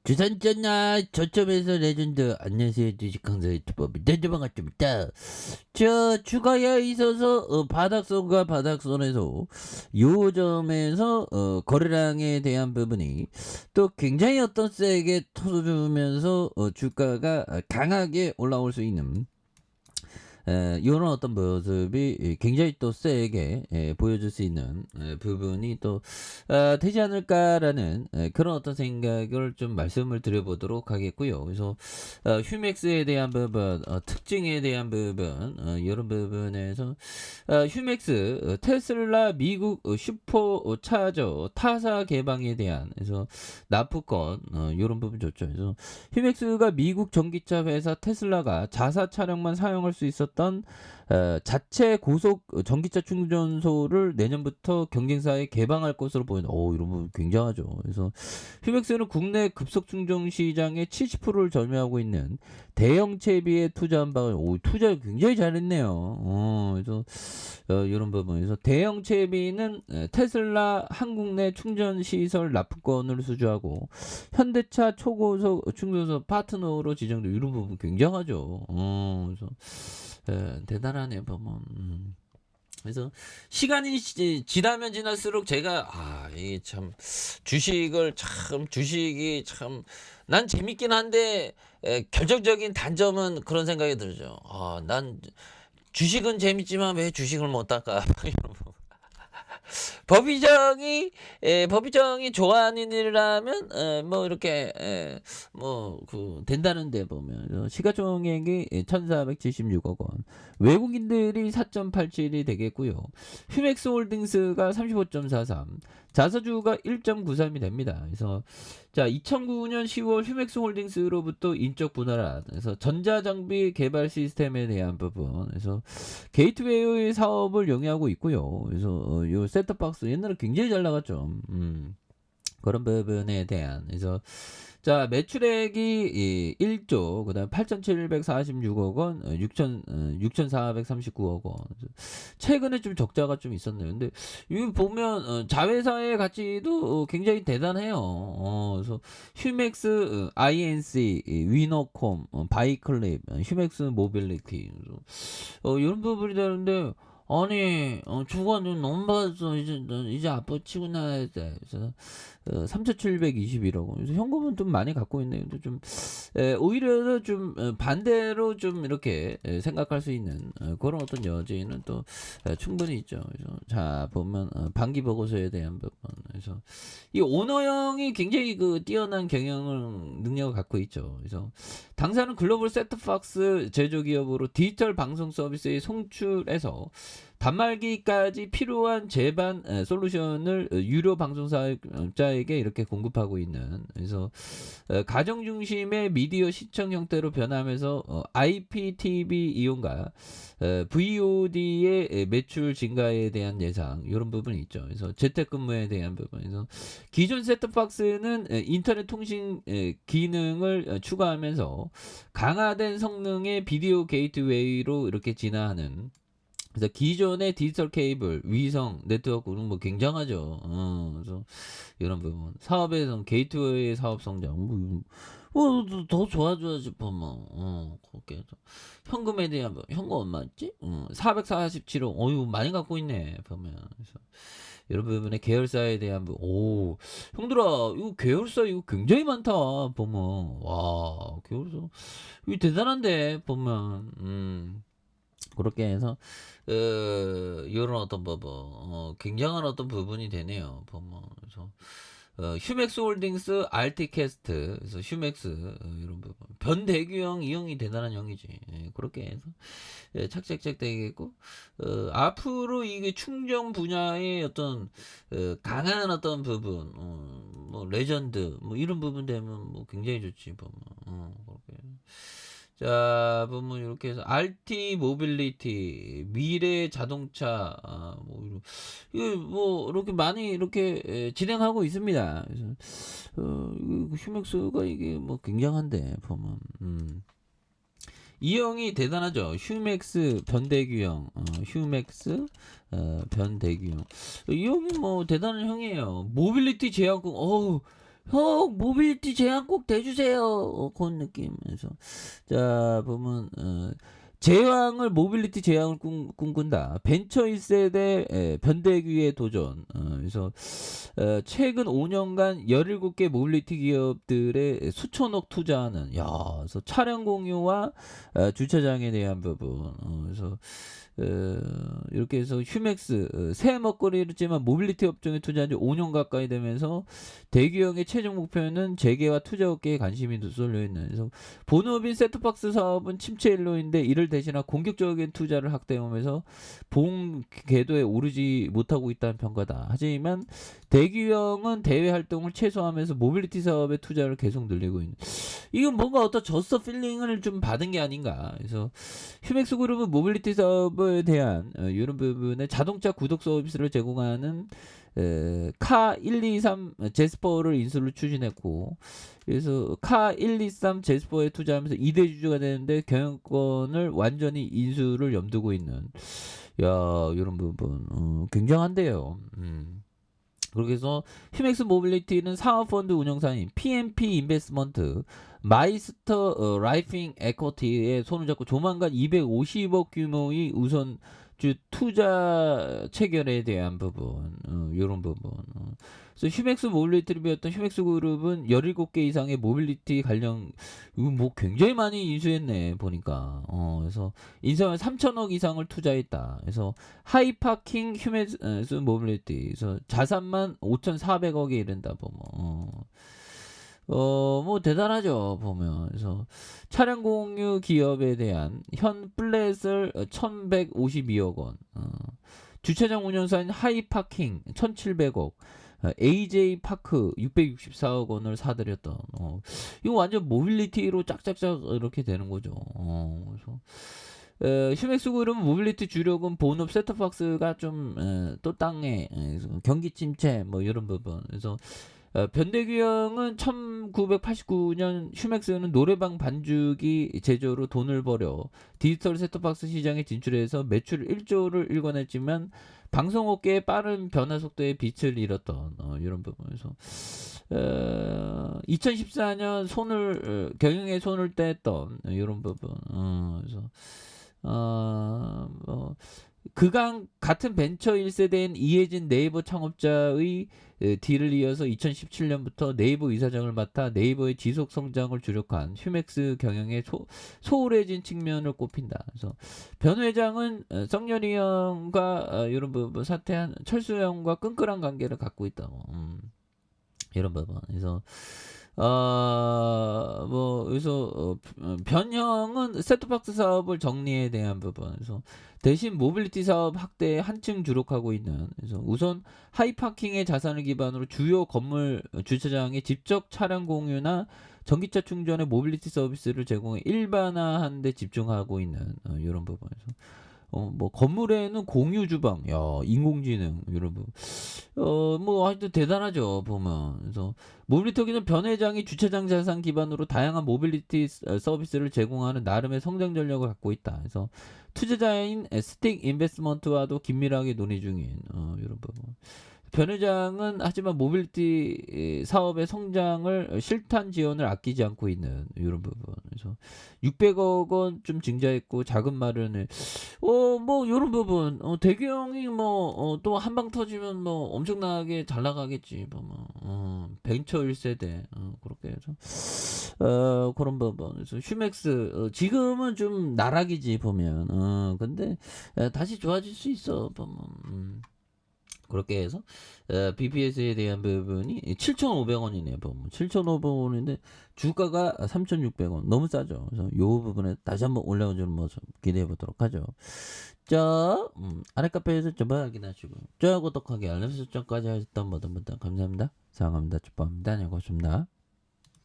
주산전나 저점에서 레전드. 안녕하세요, 주식강사 유튜버 민단주 반갑습니다. 저 주가에 있어서 바닥선과 바닥선에서 요점에서 거래량에 대한 부분이 또 굉장히 세게 터져주면서 주가가 강하게 올라올 수 있는 요런 어떤 모습이 굉장히 또 세게 보여줄 수 있는 부분이 또 되지 않을까라는 그런 어떤 생각을 좀 말씀을 드려보도록 하겠고요. 그래서 휴맥스에 대한 부분, 특징에 대한 부분, 이런 부분에서 휴맥스, 테슬라 미국 슈퍼차저 타사 개방에 대한 그래서 납부권 이런 부분 좋죠. 그래서 휴맥스가 미국 전기차 회사 테슬라가 자사 차량만 사용할 수 있었던 자체 고속 전기차 충전소를 내년부터 경쟁사에 개방할 것으로 보인다. 이런 부분 굉장하죠. 그래서 휴맥스는 국내 급속 충전 시장의 70%를 점유하고 있는 대형 채비에 투자한 바가 투자 굉장히 잘했네요. 그래서 이런 부분에서 대형 채비는 테슬라 한국 내 충전 시설 납부권을 수주하고 현대차 초고속 충전소 파트너로 지정돼. 이런 부분 굉장하죠. 그래서 대단하네 보면. 그래서 시간이 지나면 지날수록 제가 이게 참 주식이 참 난 재밌긴 한데 결정적인 단점은 그런 생각이 들죠. 난 주식은 재밌지만 왜 주식을 못 할까? 법의정이 좋아하는 일이라면 뭐 이렇게 된다는데 보면 시가총액이 1,476억 원, 외국인들이 4.87이 되겠고요. 휴맥스홀딩스가 35.43, 자사주가 1.93이 됩니다. 그래서 자 2009년 10월 휴맥스홀딩스로부터 인적 분할한 그래서 전자장비 개발 시스템에 대한 부분, 그래서 게이트웨이 사업을 영위하고 있고요. 그래서 요 셋톱박스 옛날에 굉장히 잘 나갔죠. 그런 부분에 대한 그래서 자 매출액이 1조, 그다음 8,746억 원, 6,439억 원. 최근에 좀 적자가 좀 있었네요. 근데 이거 보면 자회사의 가치도 굉장히 대단해요. 그래서 휴맥스, INC, 위너콤, 바이클립, 휴맥스 모빌리티 이런 부분이 되는데, 아니 주가 좀 너무 받았어. 이제 앞으로 치고 나야 돼. 그래서 3,721억 원. 그래서 현금은 좀 많이 갖고 있네요. 근데 좀 오히려 좀 반대로 좀 이렇게 생각할 수 있는 그런 어떤 여지는 또 충분히 있죠. 그래서 자 보면 반기 보고서에 대한 부분. 그래서 이 오너형이 굉장히 뛰어난 경영 능력을 갖고 있죠. 그래서 당사는 글로벌 셋톱박스 제조기업으로 디지털 방송 서비스의 송출에서 단말기까지 필요한 제반 솔루션을 유료 방송사자에게 이렇게 공급하고 있는, 그래서 가정 중심의 미디어 시청 형태로 변하면서 IPTV 이용과 VOD의 매출 증가에 대한 예상 이런 부분이 있죠. 그래서 재택근무에 대한 부분에서 기존 셋톱박스는 인터넷 통신 기능을 추가하면서 강화된 성능의 비디오 게이트웨이로 이렇게 진화하는, 그래서 기존의 디지털 케이블, 위성, 네트워크 뭐 굉장하죠. 그래서 이런 부분 사업에서 게이트웨이 사업 성장 더 좋아져야지 보면 그렇게 현금에 대한 현금 얼마였지? 447억. 어유 많이 갖고 있네 보면. 그래서 이런 부분에 계열사에 대한 형들아 이거 계열사 이거 굉장히 많다 보면. 와 계열사 이거 대단한데 보면. 그렇게 해서 이런 어떤 부분 굉장한 어떤 부분이 되네요 보면. 그래서 휴맥스 홀딩스 알티캐스트, 그래서 휴맥스 이런 부분 변대규형 이 형이 대단한 형이지. 그렇게 해서 착착착 되겠고, 앞으로 이게 충전 분야의 어떤 강한 어떤 부분, 뭐 레전드 뭐 이런 부분 되면 뭐 굉장히 좋지 보면. 그렇게 자 보면 이렇게 해서 RT 모빌리티, 미래 자동차, 이거 뭐 이렇게 많이 이렇게 진행하고 있습니다. 그래서 휴맥스가 이게 뭐 굉장한데 보면. 이 형이 대단하죠. 휴맥스 변대규형, 휴맥스 변대규형. 이 형이 뭐 대단한 형이에요. 모빌리티 제약국, 형 모빌리티 제한 꼭 대주세요. 그런 느낌에서 자 보면 제왕을 모빌리티 제왕을 꿈꾼다. 벤처 1세대 변대기의 도전. 그래서 최근 5년간 17개 모빌리티 기업들의 수천억 투자하는 그래서 차량 공유와 주차장에 대한 부분. 그래서 이렇게 해서 휴맥스 새 먹거리였지만 모빌리티 업종에 투자한 지 5년 가까이 되면서 대기업의 최종 목표는 재계와 투자 업계에 관심이 쏠려 있는. 그래서 본업인 셋톱박스 사업은 침체 일로인데 이를 대신한 공격적인 투자를 확대하면서 보험 궤도에 오르지 못하고 있다는 평가다. 하지만 대기업은 대외 활동을 최소화하면서 모빌리티 사업에 투자를 계속 늘리고 있는. 이건 뭔가 어떤 저스트 필링을 좀 받은 게 아닌가. 그래서 휴맥스 그룹은 모빌리티 사업에 대한 이런 부분에 자동차 구독 서비스를 제공하는 카 123 제스퍼를 인수를 추진했고, 그래서 카 123 제스퍼에 투자하면서 2대 주주가 되는데 경영권을 완전히 인수를 염두고 있는 이런 부분 굉장한데요. 그렇게 해서 휴맥스 모빌리티는 사업펀드 운영사인 PMP 인베스먼트 마이스터 라이핑 에쿼티에 손을 잡고 조만간 250억 규모의 우선주 투자 체결에 대한 부분, 이런 부분. 그래서 휴맥스 모빌리티를 비롯한 휴맥스 그룹은 17개 이상의 모빌리티 관련 이거 뭐 굉장히 많이 인수했네 보니까. 그래서 인수하면 3천억 이상을 투자했다. 그래서 하이파킹 휴맥스 모빌리티. 그래서 자산만 5,400억에 이른다 보면. 뭐 대단하죠 보면. 그래서 차량 공유 기업에 대한 현 플랫을 1,152억 원. 주차장 운영사인 하이파킹 1,700억. AJ 파크 664억 원을 사들였던. 이거 완전 모빌리티로 짝짝짝 이렇게 되는 거죠. 그래서 휴맥스 그룹은 모빌리티 주력은 본업 셋톱박스가 좀 또 땅에 경기 침체 뭐 이런 부분. 그래서 변대규형은 1989년 휴맥스는 노래방 반죽이 제조로 돈을 벌여 디지털 셋톱박스 시장에 진출해서 매출 1조를 일궈냈지만 방송업계의 빠른 변화 속도에 빛을 잃었던 이런 부분에서 2014년 경영에 손을 뗐던 이런 부분. 그래서 뭐 그간 같은 벤처 1세대인 이해진 네이버 창업자의 뒤를 이어서 2017년부터 네이버 이사장을 맡아 네이버의 지속 성장을 주력한 휴맥스 경영에 소홀해진 측면을 꼽힌다. 그래서 변 회장은 성렬이 형과 이런 부분 사퇴한 철수 형과 끈끈한 관계를 갖고 있다고. 이런 부분. 그래서 그래서 변형은 셋톱박스 사업을 정리에 대한 부분. 그래서 대신 모빌리티 사업 확대에 한층 주력하고 있는. 그래서 우선 하이파킹의 자산을 기반으로 주요 건물 주차장에 직접 차량 공유나 전기차 충전의 모빌리티 서비스를 제공해 일반화하는 데 집중하고 있는 이런 부분에서 뭐 건물에는 공유 주방, 인공지능 이런 부분. 뭐 하여튼 대단하죠 보면. 그래서 모빌리티는 변 회장이 주차장 자산 기반으로 다양한 모빌리티 서비스를 제공하는 나름의 성장 전략을 갖고 있다. 그래서 투자자인 스틱 인베스먼트와도 긴밀하게 논의 중인 이런 부분. 변 회장은 하지만 모빌리티 사업의 성장을 실탄 지원을 아끼지 않고 있는 이런 부분. 그래서 600억 원 좀 증자했고 자금 마련을 뭐 이런 부분. 대규형이 뭐 또 한 방 터지면 뭐 엄청나게 잘 나가겠지 보면. 벤처 1세대 그렇게 해서 그런 부분. 그래서 휴맥스 지금은 좀 나락이지 보면. 근데 다시 좋아질 수 있어 보면. 그렇게 해서 BPS에 대한 부분이 7,500원이네요. 보면 7,500원인데 주가가 3,600원 너무 싸죠. 그래서 이 부분에 다시 한번 올라오는 모습 기대해 보도록 하죠. 자, 아래 카페에서 정보 확인하시고 좋아요 구독하기 알람 설정까지 하셨던 모든 분들 감사합니다. 사랑합니다. 축복합니다. 안녕히 계십니다.